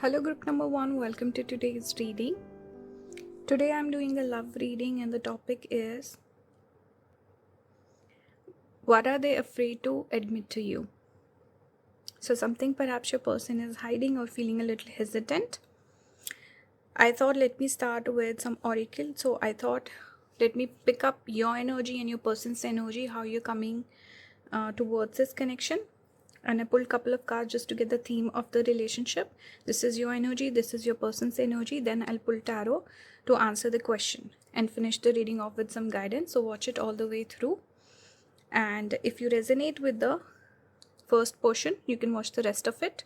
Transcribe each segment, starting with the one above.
Hello group number 1, welcome to today's reading. Today I'm doing a love reading and the topic is what are they afraid to admit to you? So something perhaps your person is hiding or feeling a little hesitant. I thought let me start with some oracle. So I thought let me pick up your energy and your person's energy, how you're coming towards this connection. And I pulled a couple of cards just to get the theme of the relationship. This is your energy, this is your person's energy. Then I'll pull tarot to answer the question and finish the reading off with some guidance. So watch it all the way through. And if you resonate with the first portion, you can watch the rest of it.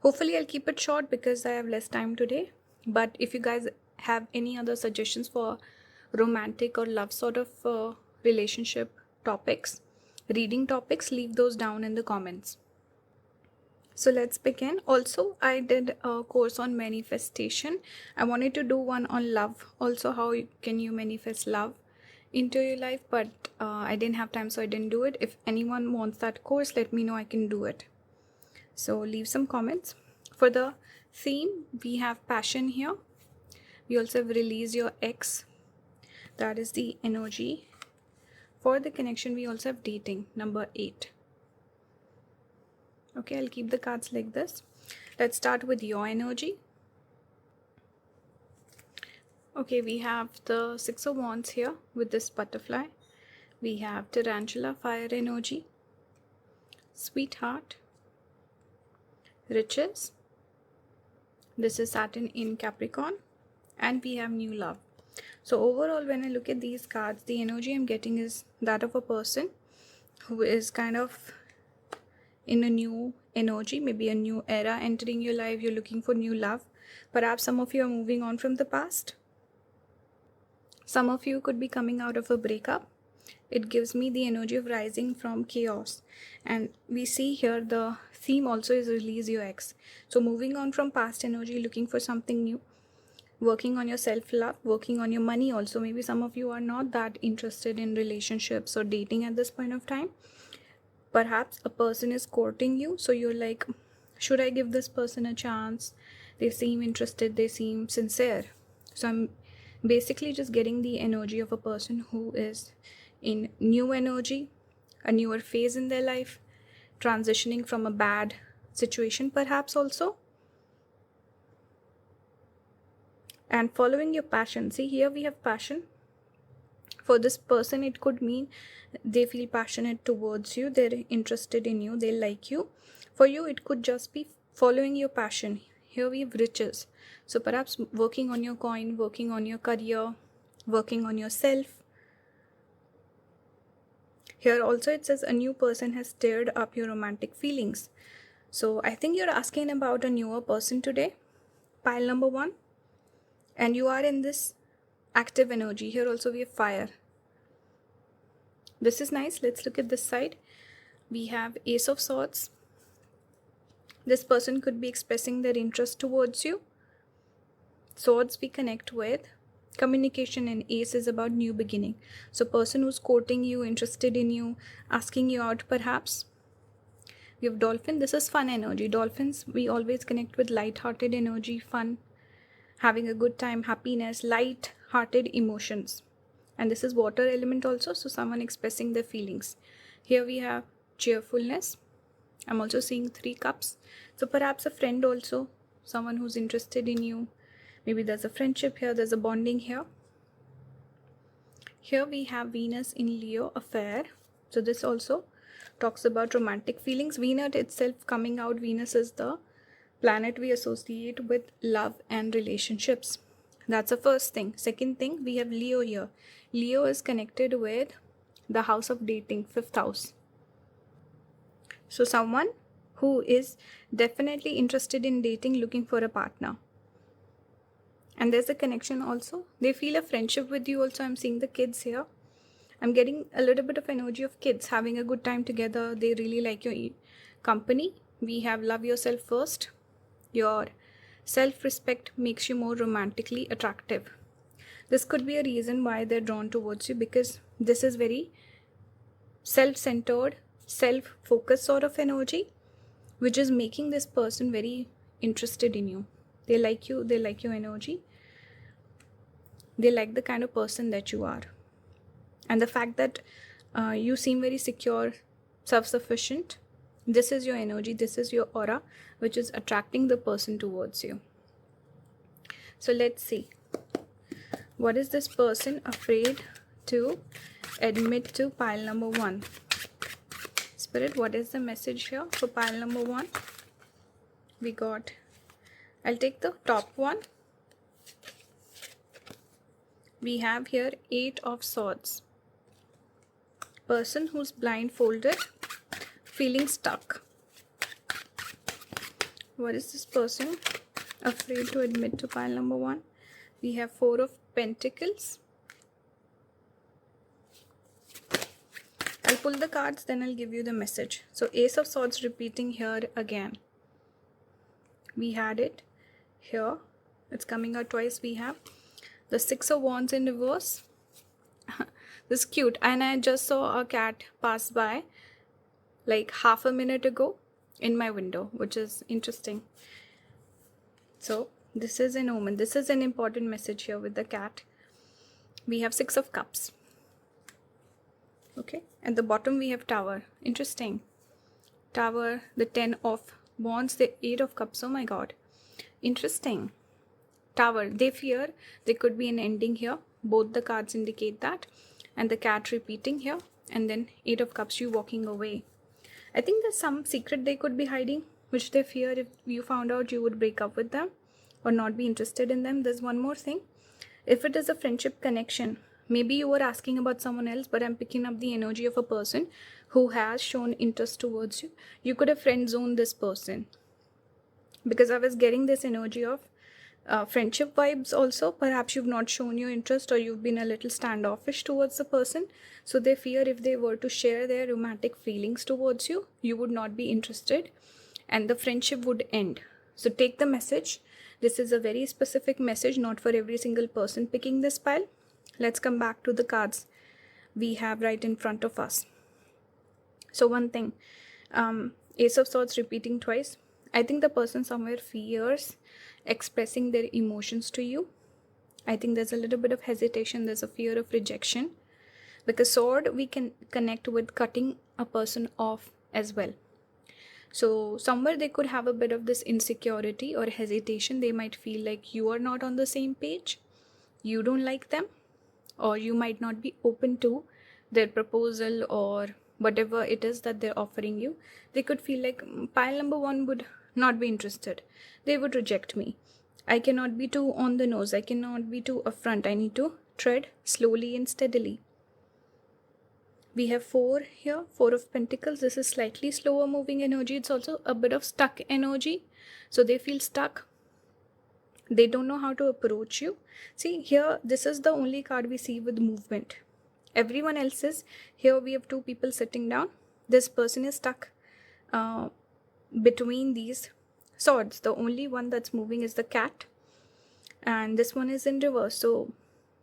Hopefully I'll keep it short because I have less time today. But if you guys have any other suggestions for romantic or love sort of relationship topics, reading topics, leave those down in the comments. So let's begin. Also, I did a course on manifestation. I wanted to do one on love, also how can you manifest love into your life, but I didn't have time, so I didn't do it. If anyone wants that course, let me know, I can do it. So leave some comments. For the theme, we have passion here. We also have release your ex. That is the energy. For the connection, we also have dating, number 8. Okay, I'll keep the cards like this. Let's start with your energy. Okay, we have the 6 of Wands here with this butterfly. We have tarantula, fire energy, sweetheart, riches. This is Saturn in Capricorn. And we have new love. So overall, when I look at these cards, the energy I'm getting is that of a person who is kind of in a new energy, maybe a new era entering your life. You're looking for new love. Perhaps some of you are moving on from the past. Some of you could be coming out of a breakup. It gives me the energy of rising from chaos. And we see here the theme also is release your ex. So moving on from past energy, looking for something new. Working on your self-love, working on your money also. Maybe some of you are not that interested in relationships or dating at this point of time. Perhaps a person is courting you, so you're like, should I give this person a chance? They seem interested, they seem sincere. So I'm basically just getting the energy of a person who is in new energy, a newer phase in their life, transitioning from a bad situation perhaps also. And following your passion. See, here we have passion. For this person, it could mean they feel passionate towards you, they're interested in you, they like you. For you, it could just be following your passion. Here we have riches. So perhaps working on your coin, working on your career, working on yourself. Here also it says a new person has stirred up your romantic feelings. So I think you're asking about a newer person today. Pile number 1. And you are in this active energy. Here also we have fire. This is nice. Let's look at this side. We have Ace of Swords. This person could be expressing their interest towards you. Swords we connect with communication, and Ace is about new beginning. So person who's courting you, interested in you, asking you out perhaps. We have Dolphin. This is fun energy. Dolphins, we always connect with light-hearted energy, fun, having a good time, happiness, light-hearted emotions. And this is water element also, so someone expressing their feelings. Here we have cheerfulness. I'm also seeing 3 cups. So perhaps a friend also, someone who's interested in you. Maybe there's a friendship here, there's a bonding here. Here we have Venus in Leo, affair. So this also talks about romantic feelings. Venus itself coming out, Venus is the planet we associate with love and relationships. That's the first thing. Second thing, we have Leo here. Leo is connected with the house of dating, 5th house. So someone who is definitely interested in dating, looking for a partner. And there's a connection also. They feel a friendship with you also. I'm seeing the kids here. I'm getting a little bit of energy of kids having a good time together. They really like your company. We have love yourself first. Your self-respect makes you more romantically attractive. This could be a reason why they're drawn towards you, because this is very self-centered, self-focused sort of energy, which is making this person very interested in you. They like you, they like your energy, they like the kind of person that you are. And the fact that you seem very secure, self-sufficient, this is your energy, this is your aura, which is attracting the person towards you. So let's see, what is this person afraid to admit to pile number 1? Spirit, what is the message here for pile number 1? We got, I'll take the top one. We have here 8 of Swords. Person who's blindfolded, feeling stuck. What is this person afraid to admit to pile number 1? We have 4 of Pentacles. I'll pull the cards, then I'll give you the message. So Ace of Swords repeating here again. We had it here. It's coming out twice. We have the 6 of Wands in reverse. This is cute. And I just saw a cat pass by like half a minute ago in my window, which is interesting. So this is an omen. This is an important message here with the cat. We have 6 of Cups. Okay. At the bottom we have Tower. Interesting. Tower, the 10 of Wands, the 8 of Cups. Oh my God. Interesting. Tower. They fear there could be an ending here. Both the cards indicate that. And the cat repeating here. And then 8 of Cups, you walking away. I think there's some secret they could be hiding, which they fear if you found out you would break up with them or not be interested in them. There's one more thing. If it is a friendship connection, maybe you were asking about someone else, but I'm picking up the energy of a person who has shown interest towards you. You could have friend zoned this person, because I was getting this energy of friendship vibes also. Perhaps you've not shown your interest, or you've been a little standoffish towards the person. So they fear if they were to share their romantic feelings towards you, you would not be interested and the friendship would end. So take the message. This is a very specific message, not for every single person picking this pile. Let's come back to the cards we have right in front of us. So one thing, Ace of Swords repeating twice. I think the person somewhere fears expressing their emotions to you. I think there's a little bit of hesitation. There's a fear of rejection. Because sword, we can connect with cutting a person off as well. So somewhere they could have a bit of this insecurity or hesitation. They might feel like you are not on the same page. You don't like them. Or you might not be open to their proposal or whatever it is that they're offering you. They could feel like pile number 1 would not be interested. They would reject me. I cannot be too on the nose. I cannot be too upfront. I need to tread slowly and steadily. We have 4 here, 4 of Pentacles. This is slightly slower moving energy. It's also a bit of stuck energy. So they feel stuck. They don't know how to approach you. See here, this is the only card we see with movement. Everyone else is, here we have 2 people sitting down. This person is stuck between these swords. The only one that's moving is the cat. And this one is in reverse. So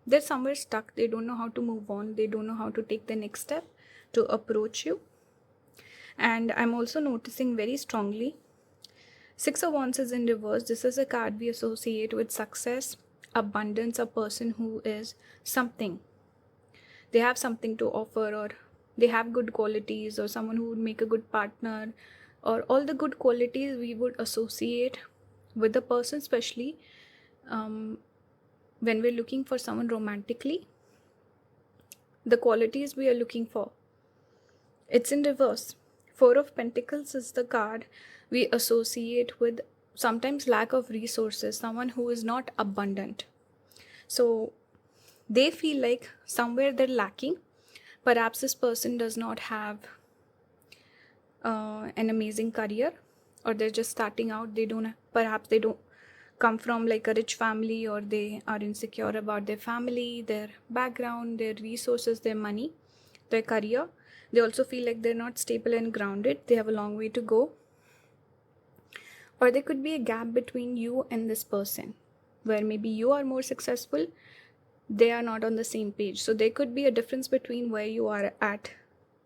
they're somewhere stuck. They don't know how to move on. They don't know how to take the next step to approach you. And I'm also noticing very strongly, 6 of Wands is in reverse. This is a card we associate with success, abundance, a person who is something. They have something to offer, or they have good qualities, or someone who would make a good partner, or all the good qualities we would associate with the person, especially when we're looking for someone romantically. The qualities we are looking for. It's in reverse. 4 of Pentacles is the card we associate with sometimes lack of resources, someone who is not abundant. So they feel like somewhere they're lacking. Perhaps this person does not have an amazing career, or they're just starting out. Perhaps they don't come from like a rich family, or they are insecure about their family, their background, their resources, their money, their career. They also feel like they're not stable and grounded. They have a long way to go. Or there could be a gap between you and this person, where maybe you are more successful, they are not on the same page. So there could be a difference between where you are at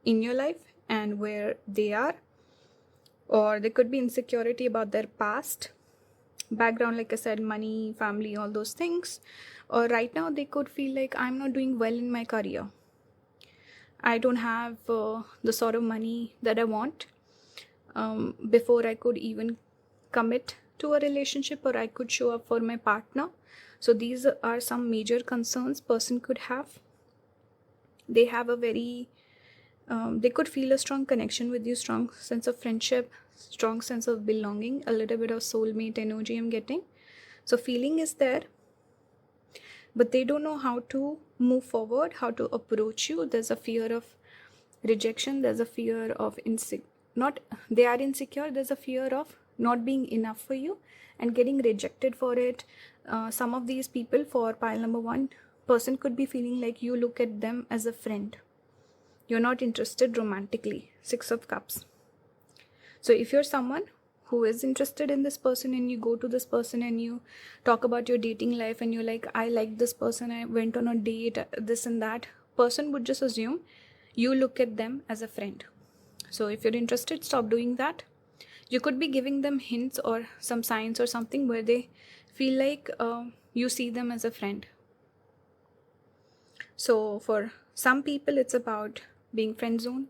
in your life and where they are. Or there could be insecurity about their past. background, like I said, money, family, all those things. Or right now they could feel like I'm not doing well in my career. I don't have the sort of money that I want before I could even commit to a relationship, or I could show up for my partner. So these are some major concerns person could have. They have a very they could feel a strong connection with you, strong sense of friendship, strong sense of belonging, a little bit of soulmate energy I'm getting. So feeling is there, but they don't know how to move forward, how to approach you. There's a fear of rejection, there's a fear of not they are insecure, there's a fear of not being enough for you and getting rejected for it. Some of these people, for pile number 1, person could be feeling like you look at them as a friend, you're not interested romantically. 6 of Cups. So if you're someone who is interested in this person and you go to this person and you talk about your dating life and you're like, I like this person, I went on a date, this and that, person would just assume you look at them as a friend. So if you're interested, stop doing that. You could be giving them hints or some signs or something where they feel like you see them as a friend. So for some people it's about being friend zone.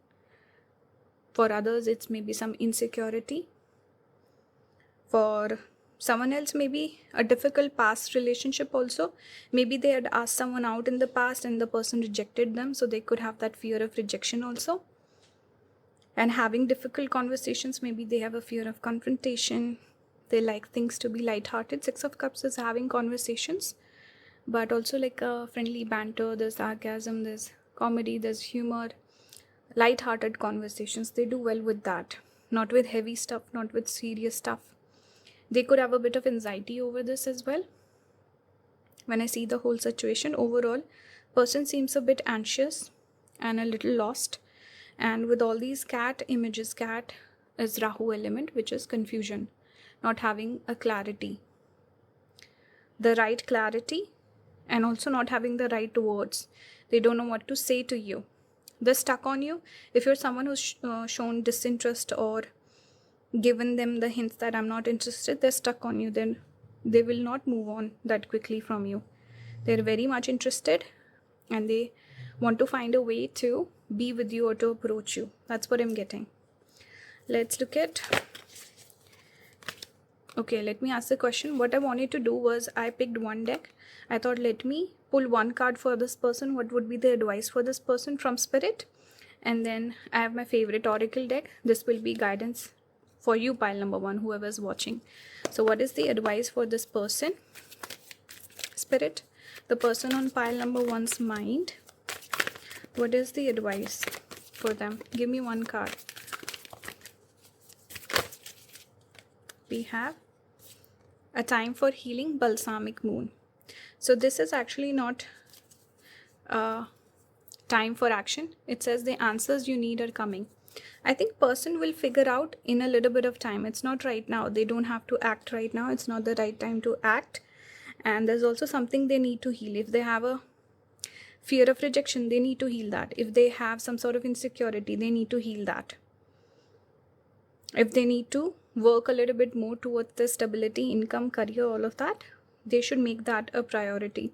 For others it's maybe some insecurity. For someone else, maybe a difficult past relationship also. Maybe they had asked someone out in the past and the person rejected them, so they could have that fear of rejection also. And having difficult conversations, maybe they have a fear of confrontation. They like things to be lighthearted. 6 of Cups is having conversations, but also like a friendly banter, there's sarcasm, there's comedy, there's humor, lighthearted conversations. They do well with that, not with heavy stuff, not with serious stuff. They could have a bit of anxiety over this as well. When I see the whole situation overall, person seems a bit anxious and a little lost. And with all these cat images, cat is Rahu element, which is confusion, not having a clarity, the right clarity, and also not having the right words. They don't know what to say to you. They're stuck on you. If you're someone who's shown disinterest or given them the hints that I'm not interested, they're stuck on you. Then they will not move on that quickly from you. They're very much interested and they want to find a way to be with you or to approach you. That's what I'm getting. Let's look at, okay, let me ask the question. What I wanted to do was I picked one deck. I thought let me pull one card for this person. What would be the advice for this person from Spirit? And then I have my favorite oracle deck. This will be guidance for you, pile number 1, whoever's watching. So what is the advice for this person? Spirit, the person on pile number 1's mind. What is the advice for them? Give me one card. We have a time for healing, balsamic moon. So this is actually not time for action. It says the answers you need are coming. I think person will figure out in a little bit of time. It's not right now. They don't have to act right now. It's not the right time to act. And there's also something they need to heal. If they have a fear of rejection, they need to heal that. If they have some sort of insecurity, they need to heal that. If they need to work a little bit more towards the stability, income, career, all of that, they should make that a priority.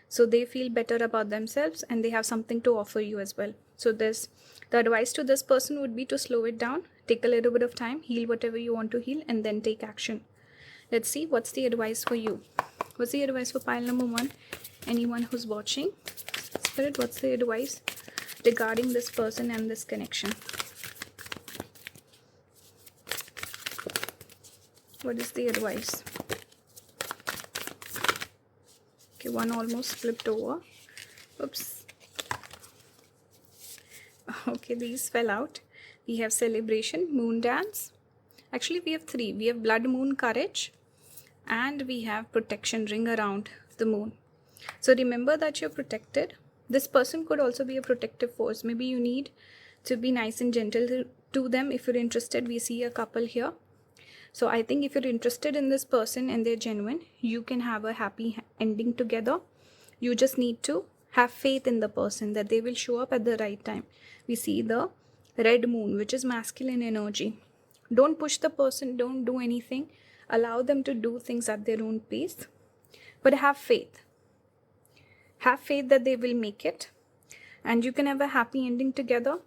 So they feel better about themselves and they have something to offer you as well. So the advice to this person would be to slow it down, take a little bit of time, heal whatever you want to heal, and then take action. Let's see what's the advice for you. What's the advice for pile number 1? Anyone who's watching? Spirit, what's the advice regarding this person and this connection? What is the advice? Okay, one almost flipped over. Oops. Okay, these fell out. We have celebration, moon dance. Actually, we have 3. We have blood moon, courage, and we have protection, ring around the moon. So remember that you're protected. This person could also be a protective force. Maybe you need to be nice and gentle to them. If you're interested, we see a couple here. So I think if you're interested in this person and they're genuine, you can have a happy ending together. You just need to have faith in the person that they will show up at the right time. We see the red moon, which is masculine energy. Don't push the person. Don't do anything. Allow them to do things at their own pace, but have faith. Have faith that they will make it, and you can have a happy ending together.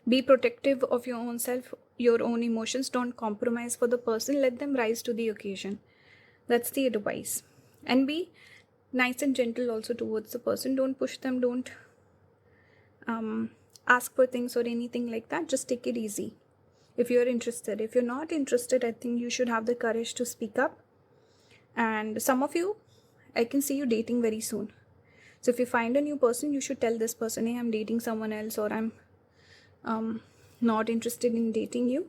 Be protective of your own self, your own emotions. Don't compromise for the person. Let them rise to the occasion. That's the advice. And be nice and gentle also towards the person. Don't push them. Don't ask for things or anything like that. Just take it easy. If you're interested. If you're not interested, I think you should have the courage to speak up. And some of you, I can see you dating very soon. So if you find a new person, you should tell this person, hey, I'm dating someone else, or I'm not interested in dating you.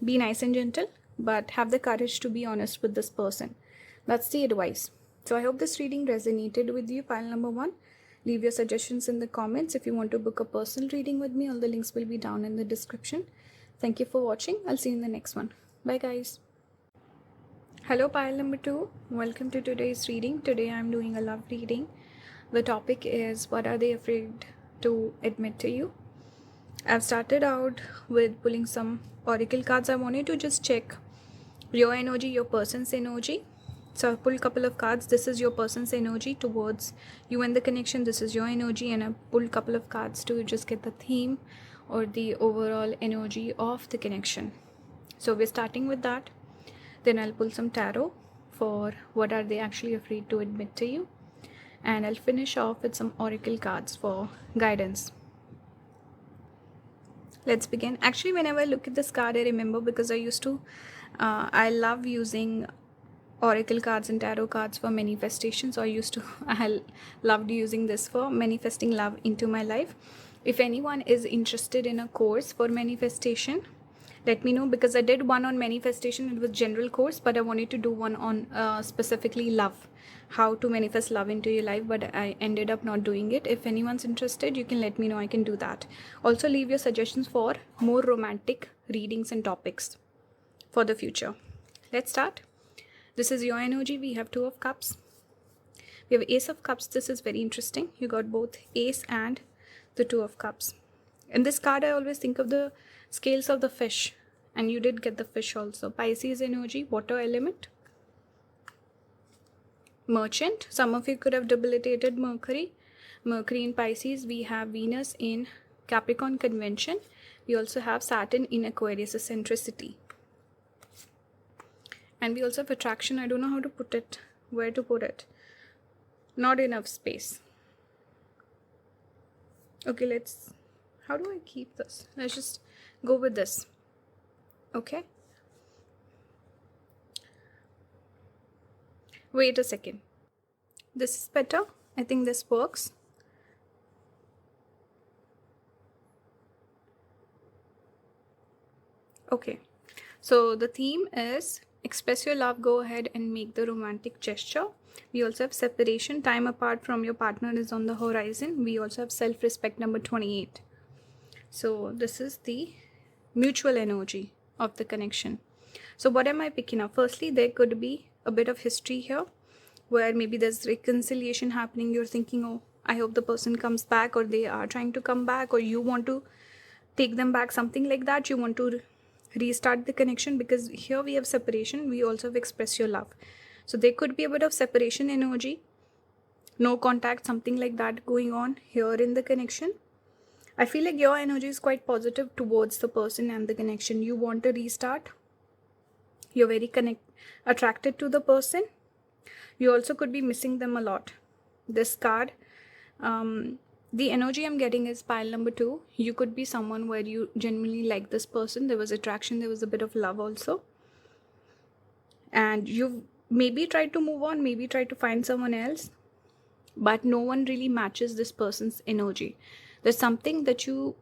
Be nice and gentle, but have the courage to be honest with this person. That's the advice. So I hope this reading resonated with you. Pile number 1. Leave your suggestions in the comments. If you want to book a personal reading with me, all the links will be down in the description. Thank you for watching. I'll see you in the next one. Bye guys. Hello pile number 2. Welcome to today's reading. Today I'm doing a love reading. The topic is, what are they afraid to admit to you? I've started out with pulling some oracle cards. I wanted to just check your energy, your person's energy. So I pulled a couple of cards. This is your person's energy towards you and the connection. This is your energy, and I pulled a couple of cards to just get the theme or the overall energy of the connection. So we're starting with that. Then I'll pull some tarot for what are they actually afraid to admit to you. And I'll finish off with some oracle cards for guidance. Let's begin. Actually, whenever I look at this card, I remember, because I love using oracle cards and tarot cards for manifestation. So I loved using this for manifesting love into my life. If anyone is interested in a course for manifestation, let me know, because I did one on manifestation. It was general course, but I wanted to do one on specifically love, how to manifest love into your life, but I ended up not doing it. If anyone's interested, you can let me know. I can do that. Also leave your suggestions for more romantic readings and topics for the future. Let's start. This is your energy. We have 2 of cups. We have Ace of Cups. This is very interesting. You got both Ace and the 2 of Cups. In this card, I always think of the scales of the fish, and you did get the fish also. Pisces energy, water element. Merchant. Some of you could have debilitated Mercury in Pisces. We have Venus in Capricorn convention. We also have Saturn in Aquarius eccentricity. And we also have attraction. I don't know how to put it, where to put it. Not enough space. Okay, how do I keep this? Let's just go with this. Okay. Wait a second. This is better. I think this works. Okay. So the theme is express your love, go ahead and make the romantic gesture. We also have separation, time apart from your partner is on the horizon. We also have self-respect, number 28. So this is the mutual energy of the connection. So what am I picking up? Firstly, there could be a bit of history here where maybe there's reconciliation happening. You're thinking, oh, I hope the person comes back, or they are trying to come back, or you want to take them back, something like that. You want to restart the connection, because here we have separation. We also have express your love. So there could be a bit of separation energy, no contact, something like that going on here in the connection. I feel like your energy is quite positive towards the person and the connection. You want to restart. You're very attracted to the person. You also could be missing them a lot. This card, the energy I'm getting is pile number 2. You could be someone where you genuinely like this person. There was attraction. There was a bit of love also. And you've maybe tried to move on, maybe tried to find someone else, but no one really matches this person's energy. There's something that you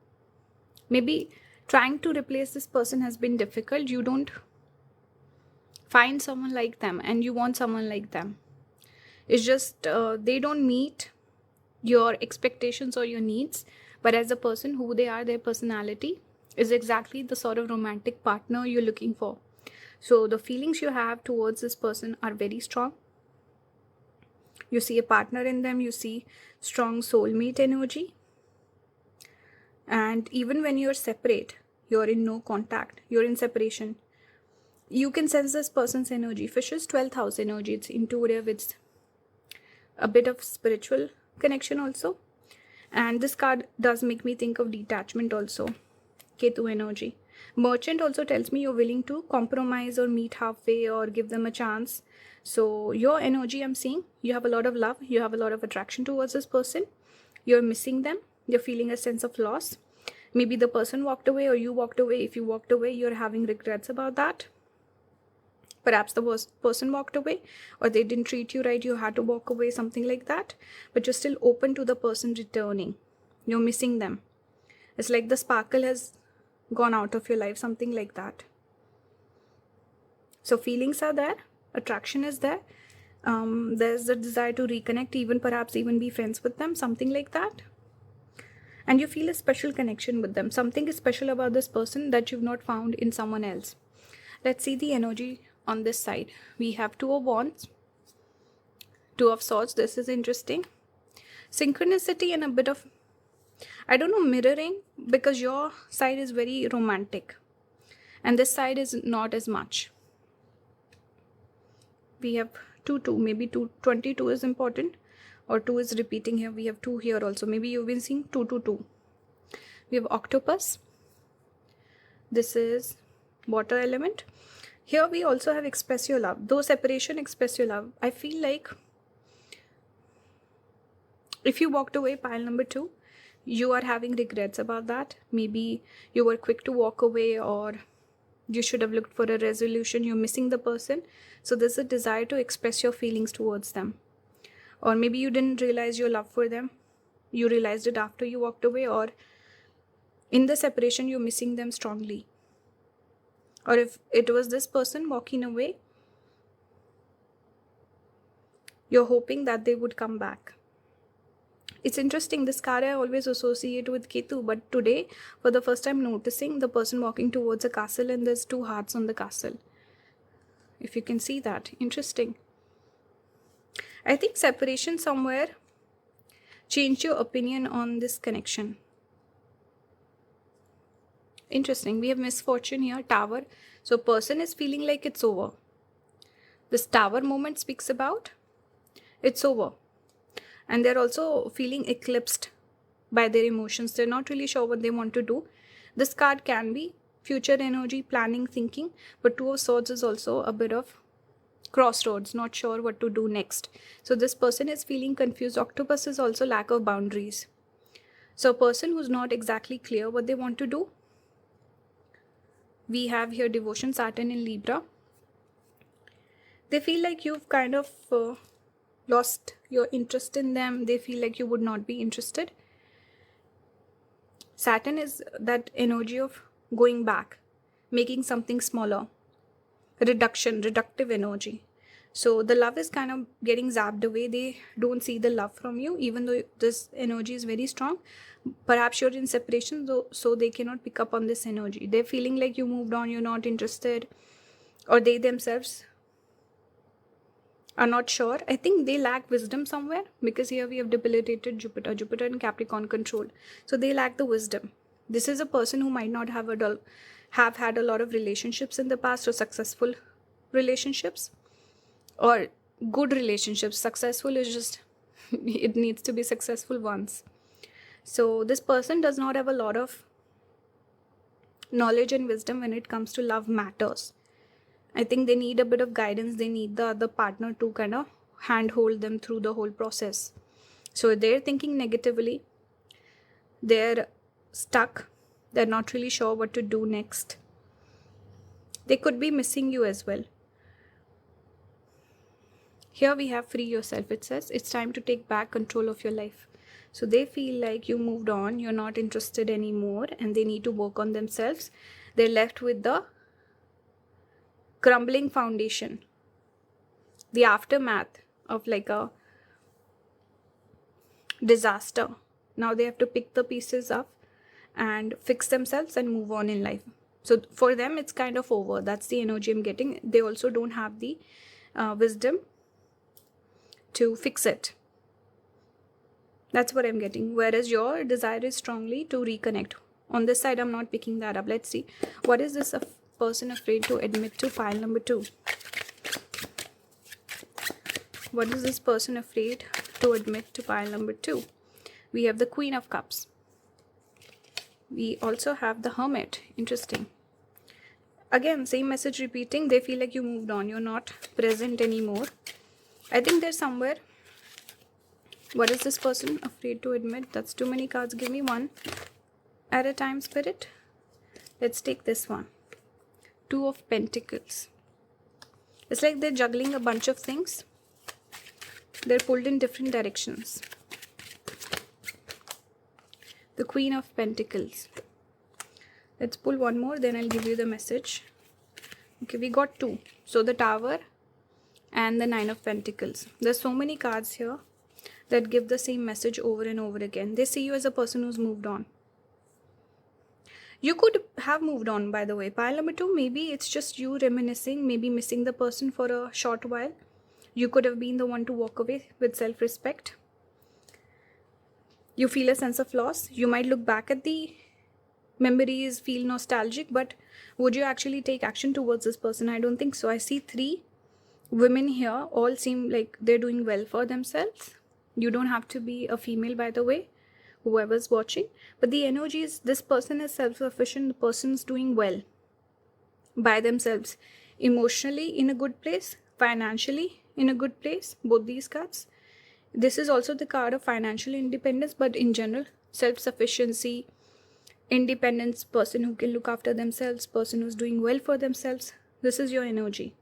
maybe trying to replace this person has been difficult. You don't find someone like them, and you want someone like them. It's just they don't meet your expectations or your needs, but as a person, who they are, their personality is exactly the sort of romantic partner you're looking for. So the feelings you have towards this person are very strong. You see a partner in them. You see strong soulmate energy. And even when you're separate, you're in no contact, you're in separation, You can sense this person's energy. Fishes, 12th house energy. It's intuitive. It's a bit of spiritual connection also. And this card does make me think of detachment also. Ketu energy. Merchant also tells me you're willing to compromise or meet halfway or give them a chance. So your energy, I'm seeing, you have a lot of love. You have a lot of attraction towards this person. You're missing them. You're feeling a sense of loss. Maybe the person walked away or you walked away. If you walked away, you're having regrets about that. Perhaps the person walked away or they didn't treat you right. You had to walk away, something like that. But you're still open to the person returning. You're missing them. It's like the sparkle has gone out of your life, something like that. So feelings are there. Attraction is there. There's a desire to reconnect, even perhaps even be friends with them, something like that. And you feel a special connection with them. Something is special about this person that you've not found in someone else. Let's see the energy on this side. We have 2 of Wands, 2 of Swords. This is interesting. Synchronicity and a bit of, I don't know, mirroring, because your side is very romantic and this side is not as much. We have 2, maybe 22 is important, or 2 is repeating here. We have 2 here also. Maybe you've been seeing 2. We have Octopus. This is water element. Here we also have express your love. Though separation, express your love. I feel like if you walked away, pile number 2, you are having regrets about that. Maybe you were quick to walk away, or you should have looked for a resolution. You're missing the person. So there's a desire to express your feelings towards them. Or maybe you didn't realize your love for them. You realized it after you walked away, or in the separation, you're missing them strongly. Or if it was this person walking away, you're hoping that they would come back. It's interesting, this card I always associate with Ketu, but today, for the first time, noticing the person walking towards a castle and there's 2 hearts on the castle. If you can see that, interesting. I think separation somewhere changed your opinion on this connection. Interesting. We have misfortune here, Tower. So person is feeling like it's over. This Tower moment speaks about it's over. And they're also feeling eclipsed by their emotions. They're not really sure what they want to do. This card can be future energy, planning, thinking. But 2 of Swords is also a bit of crossroads, not sure what to do next. So this person is feeling confused. Octopus is also lack of boundaries. So a person who's not exactly clear what they want to do. We have here Devotion, Saturn in Libra. They feel like you've kind of lost your interest in them. They feel like you would not be interested. Saturn is that energy of going back, making something smaller, reductive energy. So the love is kind of getting zapped away. They don't see the love from you, even though this energy is very strong. Perhaps you're in separation, so they cannot pick up on this energy. They're feeling like you moved on, you're not interested, or they themselves are not sure. I think they lack wisdom somewhere, because here we have debilitated Jupiter in Capricorn control. So they lack the wisdom. This is a person who might not have had a lot of relationships in the past, or successful relationships, or good relationships. Successful is just, it needs to be successful once. So this person does not have a lot of knowledge and wisdom when it comes to love matters. I think they need a bit of guidance. They need the other partner to kind of handhold them through the whole process. So they're thinking negatively. They're stuck. They're not really sure what to do next. They could be missing you as well. Here we have free yourself. It says it's time to take back control of your life. So they feel like you moved on, you're not interested anymore, and they need to work on themselves. They're left with the crumbling foundation, the aftermath of like a disaster. Now they have to pick the pieces up and fix themselves and move on in life. So for them, it's kind of over. That's the energy I'm getting. They also don't have the wisdom to fix it. That's what I'm getting. Whereas your desire is strongly to reconnect. On this side, I'm not picking that up. Let's see. What is this person afraid to admit to pile number 2? What is this person afraid to admit to pile number 2? We have the Queen of Cups. We also have the Hermit. Interesting. Again, same message repeating. They feel like you moved on. You're not present anymore. I think there's somewhere. What is this person afraid to admit? That's too many cards. Give me one at a time, Spirit. Let's take this one. 2 of Pentacles. It's like they're juggling a bunch of things. They're pulled in different directions. The Queen of Pentacles. Let's pull one more, then I'll give you the message. Okay, we got 2. So the Tower and the 9 of Pentacles. There's so many cards here that give the same message over and over again. They see you as a person who's moved on. You could have moved on, by the way. Pile number 2, maybe it's just you reminiscing, maybe missing the person for a short while. You could have been the one to walk away with self-respect. You feel a sense of loss. You might look back at the memories, feel nostalgic, but would you actually take action towards this person? I don't think so. I see 3 women here. All seem like they're doing well for themselves. You don't have to be a female, by the way, whoever's watching. But the energy is this person is self-sufficient. The person's doing well by themselves. Emotionally in a good place. Financially in a good place. Both these cards. This is also the card of financial independence, but in general, self-sufficiency, independence, person who can look after themselves, person who's doing well for themselves. This is your energy.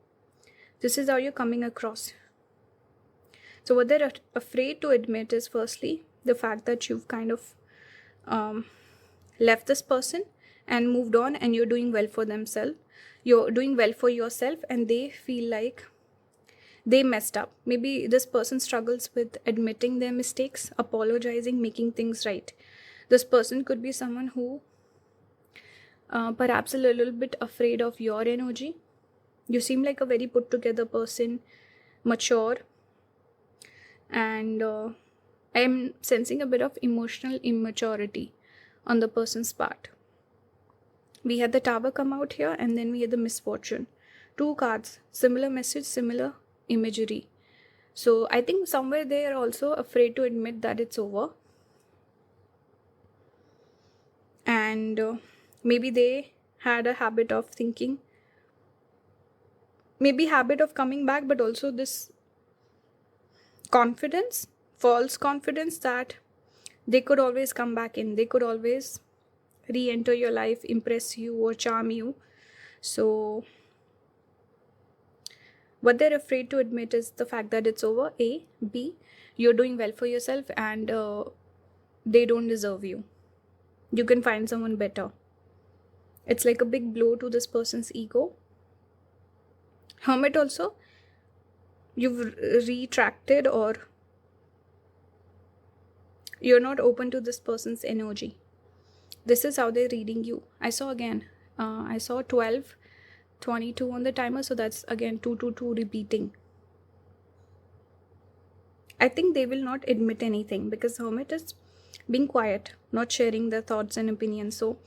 This is how you're coming across. So what they're afraid to admit is firstly, the fact that you've kind of left this person and moved on and you're doing well for themselves. You're doing well for yourself and they feel like they messed up. Maybe this person struggles with admitting their mistakes, apologizing, making things right. This person could be someone who perhaps a little bit afraid of your energy. You seem like a very put together person, mature, and I'm sensing a bit of emotional immaturity on the person's part. We had the Tower come out here and then we had the Misfortune. 2 cards, similar message, similar imagery. So I think somewhere they are also afraid to admit that it's over. And maybe they had a habit of thinking, maybe habit of coming back, but also this confidence, false confidence that they could always come back in. They could always re-enter your life, impress you or charm you. So what they're afraid to admit is the fact that it's over. A. B. You're doing well for yourself and they don't deserve you. You can find someone better. It's like a big blow to this person's ego. Hermit also. You've retracted or you're not open to this person's energy. This is how they're reading you. I saw again. I saw 12, 22 on the timer. So that's again 222 repeating. I think they will not admit anything because Hermit is being quiet, not sharing their thoughts and opinions. So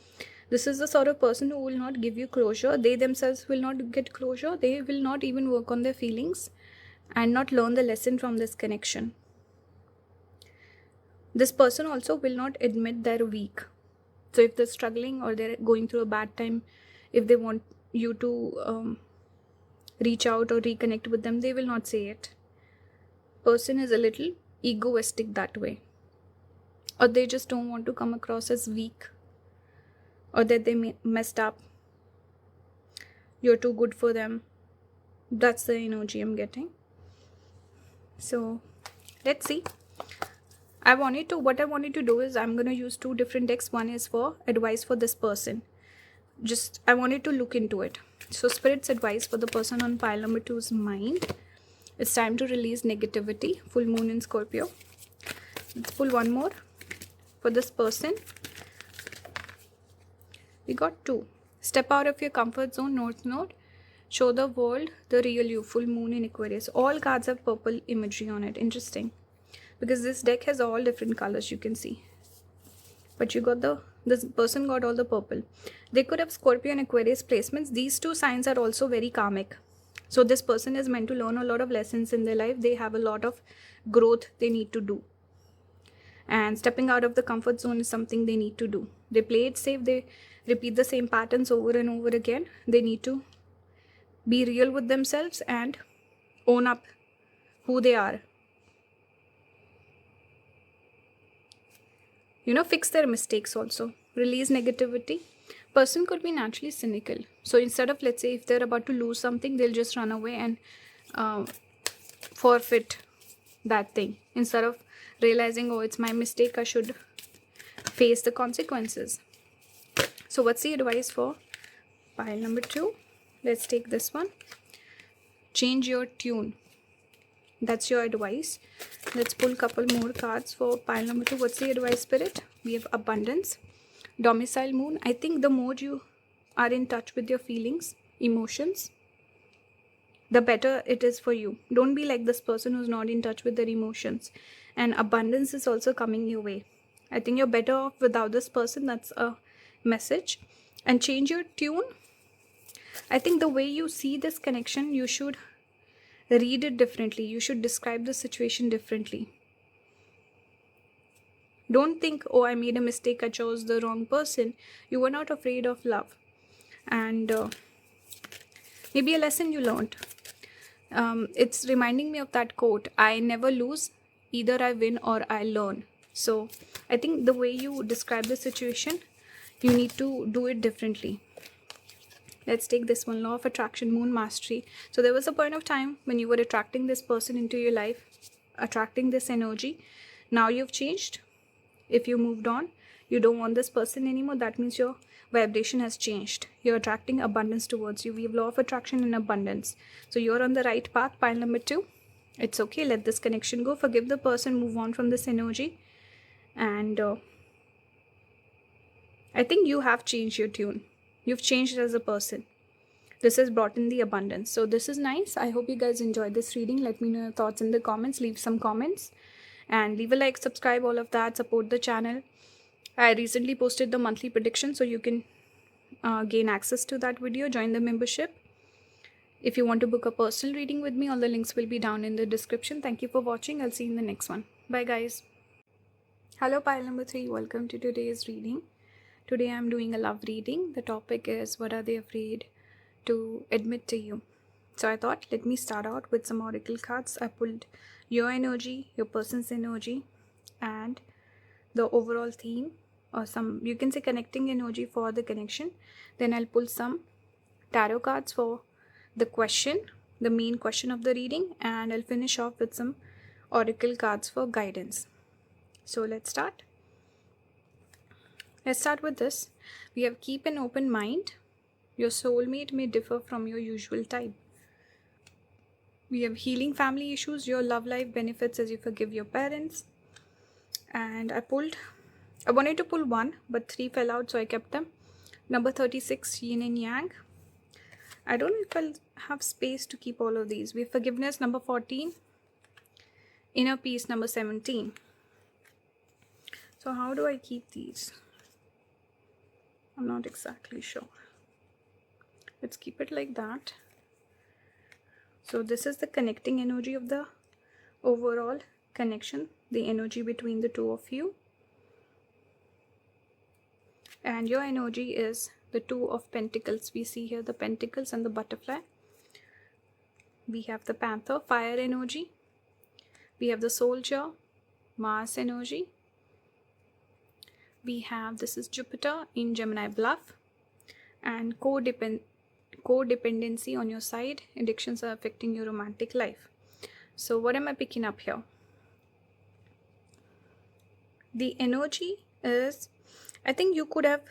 this is the sort of person who will not give you closure. They themselves will not get closure. They will not even work on their feelings and not learn the lesson from this connection. This person also will not admit they're weak. So if they're struggling or they're going through a bad time, if they want you to reach out or reconnect with them, they will not say it. Person is a little egoistic that way. Or they just don't want to come across as weak. Or that they messed up. You're too good for them. That's the energy I'm getting. So let's see. What I wanted to do is I'm going to use 2 different decks. One is for advice for this person. I wanted to look into it. So Spirit's advice for the person on pile number 2's mind. It's time to release negativity. Full moon in Scorpio. Let's pull one more for this person. We got 2. Step out of your comfort zone, North Node. Show the world the real you, full moon in Aquarius. All cards have purple imagery on it. Interesting. Because this deck has all different colors, you can see. but this person got all the purple. They could have Scorpio and Aquarius placements. These two signs are also very karmic. So this person is meant to learn a lot of lessons in their life. They have a lot of growth they need to do. And stepping out of the comfort zone is something they need to do. They play it safe. They repeat the same patterns over and over again. They need to be real with themselves and own up who they are. Fix their mistakes also. Release negativity. Person could be naturally cynical. So instead of, let's say, if they're about to lose something, they'll just run away and forfeit that thing. Instead of realizing, oh, it's my mistake, I should face the consequences. So what's the advice for pile number 2? Let's take this one. Change your tune. That's your advice. Let's pull a couple more cards for pile number 2. What's the advice, Spirit? We have abundance. Domicile moon. I think the more you are in touch with your feelings, emotions, the better it is for you. Don't be like this person who's not in touch with their emotions. And abundance is also coming your way. I think you're better off without this person. That's a message. And change your tune. I think the way you see this connection, you should read it differently. You should describe the situation differently. Don't think, oh, I made a mistake, I chose the wrong person. You were not afraid of love. And maybe a lesson you learned. It's reminding me of that quote, I never lose, either I win or I learn. So I think the way you describe the situation, you need to do it differently. Let's take this one, law of attraction, moon mastery. So there was a point of time when you were attracting this person into your life, attracting this energy. Now you've changed. If you moved on, you don't want this person anymore. That means your vibration has changed. You're attracting abundance towards you. We have law of attraction and abundance. So you're on the right path, pile number 2. It's okay. Let this connection go. Forgive the person. Move on from this energy. And I think you have changed your tune. You've changed as a person. This has brought in the abundance. So this is nice. I hope you guys enjoyed this reading. Let me know your thoughts in the comments. Leave some comments. And leave a like, subscribe, all of that. Support the channel. I recently posted the monthly prediction, so you can gain access to that video. Join the membership. If you want to book a personal reading with me, all the links will be down in the description. Thank you for watching. I'll see you in the next one. Bye, guys. Hello, pile number 3. Welcome to today's reading. Today I'm doing a love reading. The topic is, what are they afraid to admit to you? So I thought, let me start out with some oracle cards. I pulled your energy, your person's energy, and the overall theme, or some, you can say, connecting energy for the connection. Then I'll pull some tarot cards for the question, the main question of the reading, and I'll finish off with some oracle cards for guidance. So let's start. Let's start with this. We have keep an open mind. Your soulmate may differ from your usual type. We have healing family issues. Your love life benefits as you forgive your parents. And I wanted to pull 1, but 3 fell out, so I kept them. Number 36, yin and yang. I don't know if I'll have space to keep all of these. We have forgiveness, number 14. Inner peace, number 17. So how do I keep these? I'm not exactly sure. Let's keep it like that. So this is the connecting energy of the overall connection, the energy between the two of you. And your energy is the 2 of Pentacles. We see here the Pentacles and the butterfly. We have the Panther, fire energy. We have the Soldier, Mars energy. We have, this is Jupiter in Gemini Bluff. And codependency on your side. Addictions are affecting your romantic life. So what am I picking up here? The energy is, I think you could have,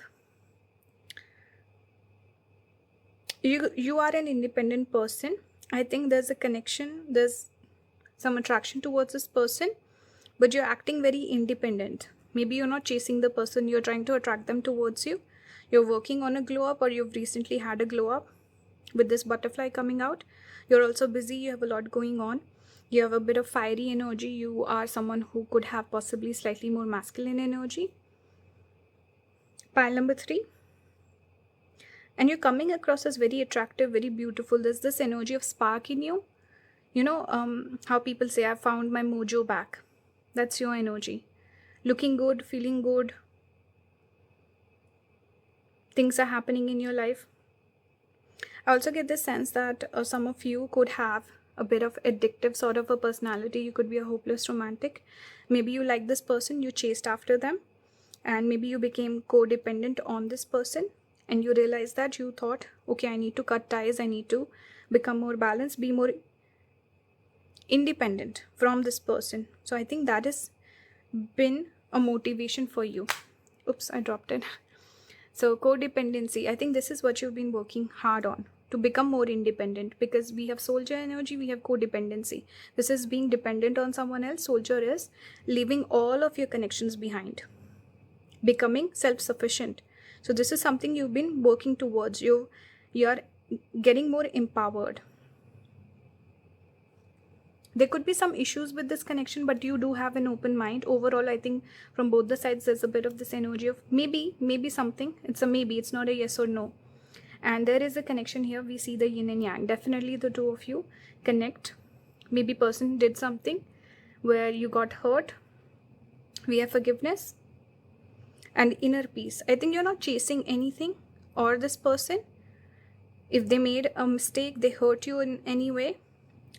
you are an independent person. I think there's a connection, there's some attraction towards this person, but you're acting very independent. Maybe you're not chasing the person, you're trying to attract them towards you. You're working on a glow up, or you've recently had a glow up with this butterfly coming out. You're also busy, you have a lot going on. You have a bit of fiery energy. You are someone who could have possibly slightly more masculine energy. Pile number 3. And you're coming across as very attractive, very beautiful. There's this energy of spark in you. How people say, I found my mojo back. That's your energy. Looking good, feeling good. Things are happening in your life. I also get this sense that some of you could have a bit of addictive sort of a personality. You could be a hopeless romantic. Maybe you like this person, you chased after them, and maybe you became codependent on this person, and you realized that you thought, okay, I need to cut ties, I need to become more balanced, be more independent from this person. So I think that has been a motivation for you. Oops, I dropped it. So codependency, I think this is what you've been working hard on, to become more independent, because we have soldier energy, we have codependency. This is being dependent on someone else. Soldier is leaving all of your connections behind, becoming self-sufficient. So this is something you've been working towards. You're getting more empowered. There could be some issues with this connection, but you do have an open mind. Overall, I think from both the sides, there's a bit of this energy of maybe something. It's a maybe, it's not a yes or no. And there is a connection here. We see the yin and yang. Definitely the two of you connect. Maybe person did something where you got hurt. We have forgiveness and inner peace. I think you're not chasing anything or this person. If they made a mistake, they hurt you in any way,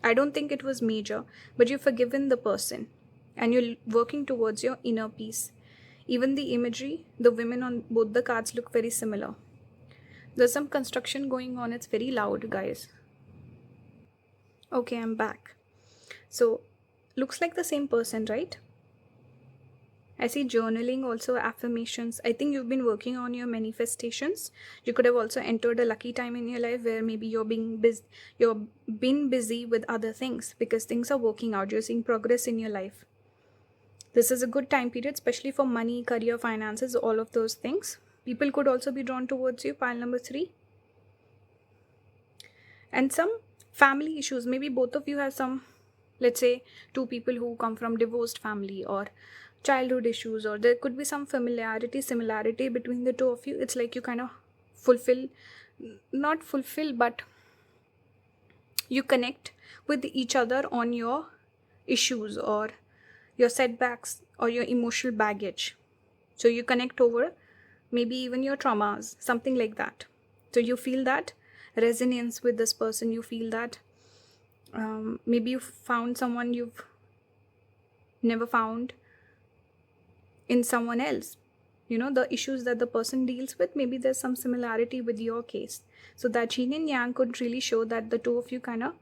I don't think it was major, but you've forgiven the person and you're working towards your inner peace. Even the imagery, the women on both the cards look very similar. There's some construction going on. It's very loud, guys. Okay, I'm back. So, looks like the same person, right? I see journaling, also affirmations. I think you've been working on your manifestations. You could have also entered a lucky time in your life where maybe you've been busy with other things because things are working out. You're seeing progress in your life. This is a good time period, especially for money, career, finances, all of those things. People could also be drawn towards you, pile number 3. And some family issues. Maybe both of you have some, let's say, 2 people who come from divorced family or childhood issues, or there could be some similarity between the two of you. It's like you kind of not fulfill, but you connect with each other on your issues or your setbacks or your emotional baggage. So you connect over maybe even your traumas, something like that. So you feel that resonance with this person. You feel that maybe you found someone you've never found in someone else. The issues that the person deals with, maybe there's some similarity with your case. So that yin and yang could really show that the two of you kind of,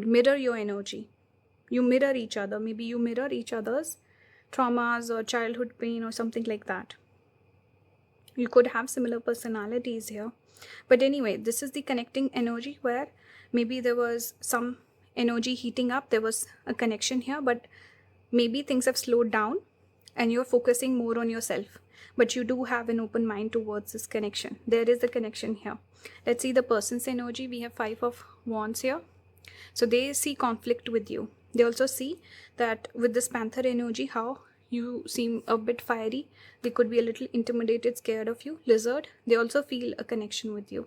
mirror your energy. You mirror each other. Maybe you mirror each other's traumas or childhood pain or something like that. You could have similar personalities here. But anyway, this is the connecting energy where maybe there was some energy heating up. There was a connection here, but maybe things have slowed down and you're focusing more on yourself. But you do have an open mind towards this connection. There is a connection here. Let's see the person's energy. We have 5 of Wands here. So they see conflict with you. They also see that with this Panther energy, how you seem a bit fiery. They could be a little intimidated, scared of you. Lizard, they also feel a connection with you.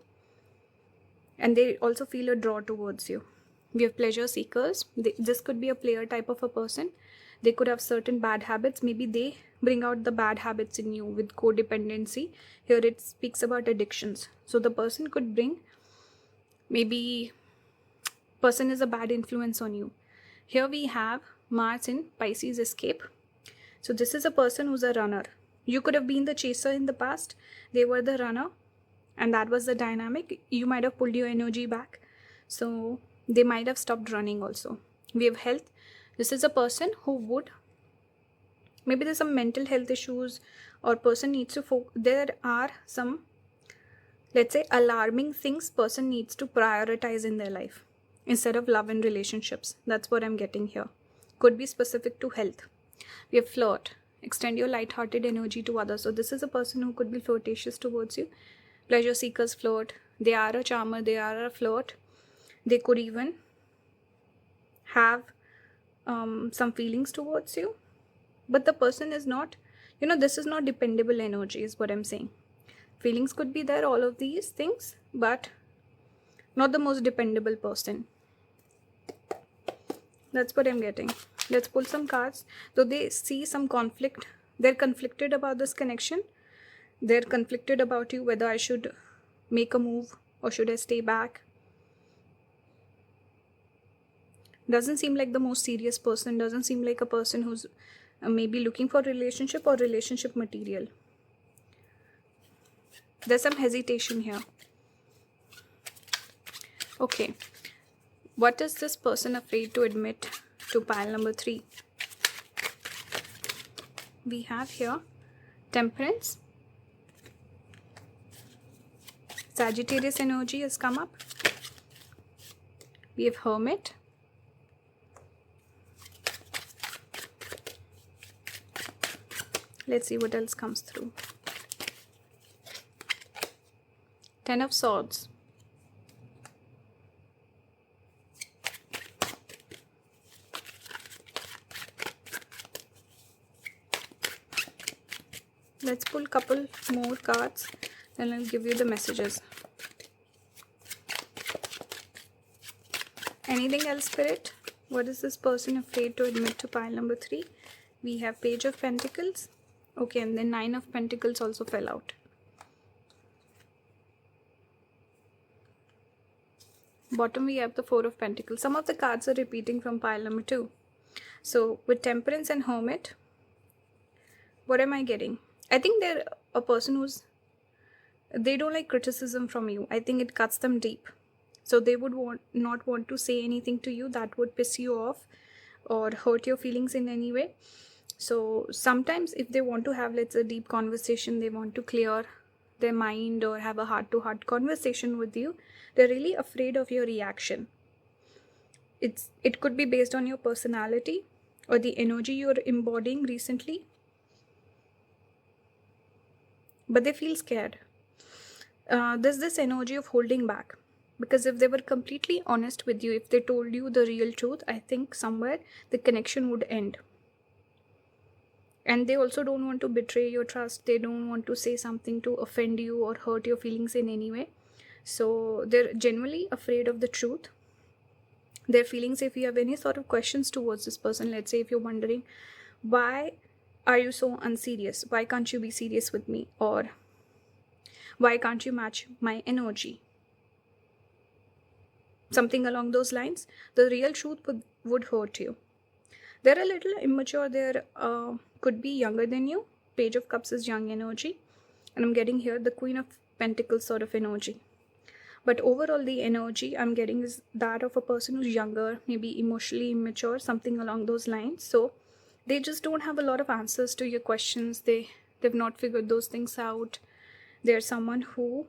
And they also feel a draw towards you. We have pleasure seekers. This could be a player type of a person. They could have certain bad habits. Maybe they bring out the bad habits in you with codependency. Here it speaks about addictions. So the person could bring, maybe person is a bad influence on you. Here we have Mars in Pisces, escape. So this is a person who's a runner. You could have been the chaser in the past. They were the runner. And that was the dynamic. You might have pulled your energy back. So they might have stopped running also. We have health. This is a person who would, maybe there's some mental health issues or person needs to there are some, let's say, alarming things person needs to prioritize in their life instead of love and relationships. That's what I'm getting here. Could be specific to health. We have flirt. Extend your light-hearted energy to others. So this is a person who could be flirtatious towards you. Pleasure seekers flirt. They are a charmer. They are a flirt. They could even have some feelings towards you. But the person is not, this is not dependable energy, is what I'm saying. Feelings could be there, all of these things, but not the most dependable person. That's what I'm getting. Let's pull some cards. So they see some conflict. They're conflicted about this connection. They're conflicted about you, whether I should make a move or should I stay back. Doesn't seem like the most serious person. Doesn't seem like a person who's maybe looking for relationship or relationship material. There's some hesitation here. Okay. What is this person afraid to admit to pile number 3? We have here Temperance. Sagittarius energy has come up. We have Hermit. Let's see what else comes through. Ten of Swords. Let's pull a couple more cards, then I'll give you the messages. Anything else, Spirit? What is this person afraid to admit to pile number 3? We have Page of Pentacles. Okay, and then 9 of Pentacles also fell out. Bottom we have the 4 of Pentacles. Some of the cards are repeating from pile number 2. So with Temperance and Hermit, what am I getting? I think they're a person they don't like criticism from you. I think it cuts them deep. So they would not want to say anything to you that would piss you off or hurt your feelings in any way. So sometimes if they want to have, let's say, a deep conversation, they want to clear their mind or have a heart-to-heart conversation with you, they're really afraid of your reaction. It could be based on your personality or the energy you're embodying recently. But they feel scared. There's this energy of holding back. Because if they were completely honest with you, if they told you the real truth, I think somewhere the connection would end. And they also don't want to betray your trust. They don't want to say something to offend you or hurt your feelings in any way. So they're genuinely afraid of the truth. Their feelings, if you have any sort of questions towards this person, let's say if you're wondering, why are you so unserious? Why can't you be serious with me? Or why can't you match my energy? Something along those lines. The real truth would hurt you. They're a little immature. They're could be younger than you. Page of Cups is young energy. And I'm getting here the Queen of Pentacles sort of energy. But overall the energy I'm getting is that of a person who's younger, maybe emotionally immature, something along those lines. So they just don't have a lot of answers to your questions. They've not figured those things out. They're someone who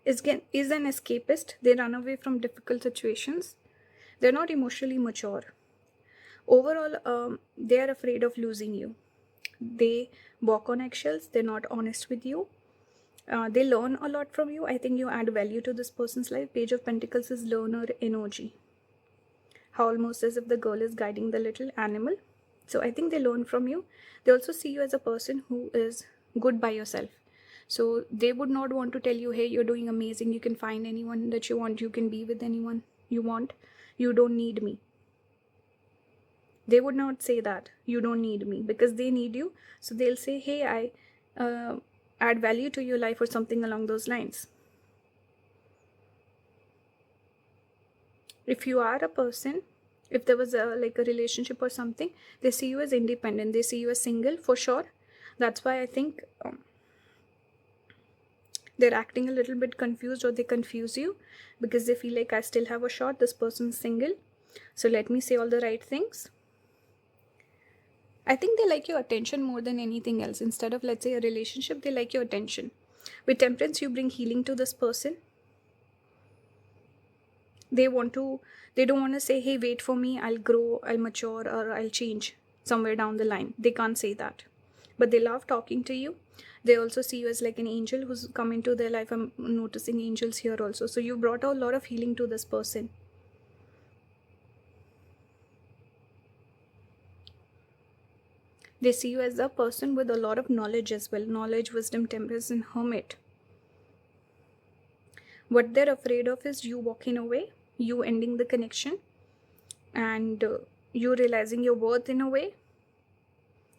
is an escapist. They run away from difficult situations. They're not emotionally mature. Overall, they are afraid of losing you. They walk on eggshells. They're not honest with you. They learn a lot from you. I think you add value to this person's life. Page of Pentacles is learner energy. Almost as if the girl is guiding the little animal. So I think they learn from you. They also see you as a person who is good by yourself. So they would not want to tell you, hey, you're doing amazing. You can find anyone that you want. You can be with anyone you want. You don't need me. They would not say that. You don't need me, because they need you. So they'll say, hey, I add value to your life or something along those lines. If you are a person, if there was a relationship or something, they see you as independent. They see you as single for sure. That's why I think they're acting a little bit confused, or they confuse you because they feel like I still have a shot. This person's single. So let me say all the right things. I think they like your attention more than anything else. Instead of, let's say, a relationship, they like your attention. With Temperance, you bring healing to this person. They don't want to say, hey, wait for me, I'll grow, I'll mature, or I'll change somewhere down the line. They can't say that. But they love talking to you. They also see you as like an angel who's come into their life. I'm noticing angels here also. So you brought a lot of healing to this person. They see you as a person with a lot of knowledge as well. Knowledge, wisdom, temperance, and hermit. What they're afraid of is you walking away, you ending the connection, and you realizing your worth in a way.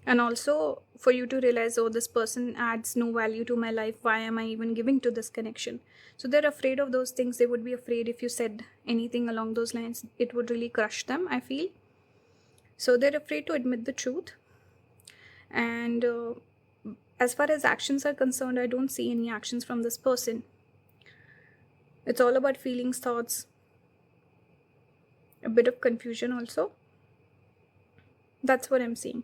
And also for you to realize, oh, this person adds no value to my life. Why am I even giving to this connection? So they're afraid of those things. They would be afraid if you said anything along those lines. It would really crush them, I feel. So they're afraid to admit the truth. And as far as actions are concerned, I don't see any actions from this person. It's all about feelings, thoughts, a bit of confusion also. That's what I'm seeing.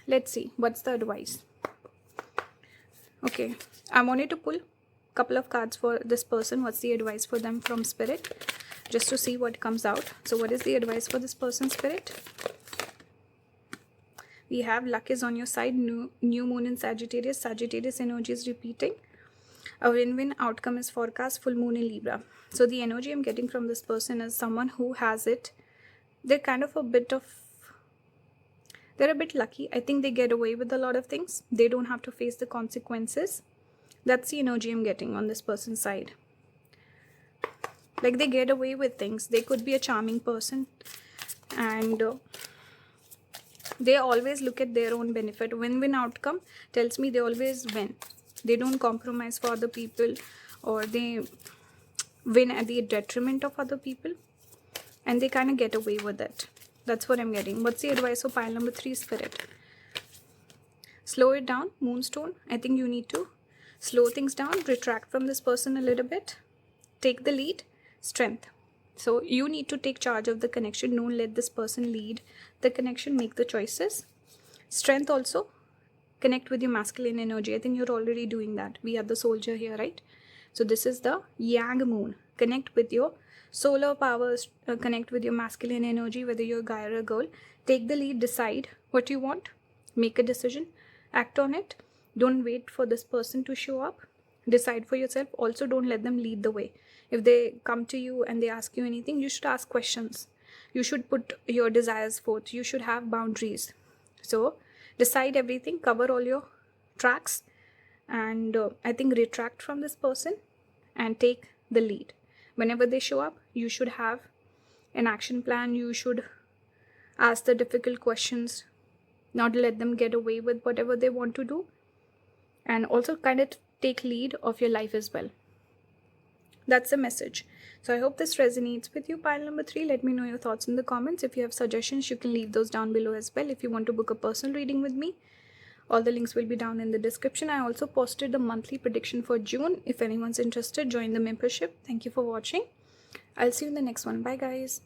Let's see, what's the advice? Okay, I wanted to pull a couple of cards for this person. What's the advice for them from Spirit? Just to see what comes out. So what is the advice for this person, Spirit? We have luck is on your side, new moon in Sagittarius. Sagittarius energy is repeating. A win-win outcome is forecast, full moon in Libra. So the energy I'm getting from this person is someone who has it. They're kind of they're a bit lucky. I think they get away with a lot of things. They don't have to face the consequences. That's the energy I'm getting on this person's side. Like they get away with things. They could be a charming person. And they always look at their own benefit. Win-win outcome tells me they always win. They don't compromise for other people, or they win at the detriment of other people, and they kind of get away with it. That's what I'm getting. What's the advice for pile number 3, Spirit? Slow it down, Moonstone. I think you need to slow things down, retract from this person a little bit, take the lead, strength. So you need to take charge of the connection. Don't let this person lead the connection. Make the choices. Strength also. Connect with your masculine energy. I think you're already doing that. We have the soldier here, right? So this is the Yang moon. Connect with your solar powers. Connect with your masculine energy, whether you're a guy or a girl. Take the lead. Decide what you want. Make a decision. Act on it. Don't wait for this person to show up. Decide for yourself. Also, don't let them lead the way. If they come to you and they ask you anything, you should ask questions. You should put your desires forth. You should have boundaries. So decide everything, cover all your tracks, and I think retract from this person and take the lead. Whenever they show up, you should have an action plan. You should ask the difficult questions, not let them get away with whatever they want to do, and also kind of take lead of your life as well. That's the message. So I hope this resonates with you, pile number 3. Let me know your thoughts in the comments. If you have suggestions, you can leave those down below as well. If you want to book a personal reading with me, all the links will be down in the description. I also posted the monthly prediction for June. If anyone's interested, join the membership. Thank you for watching. I'll see you in the next one. Bye guys.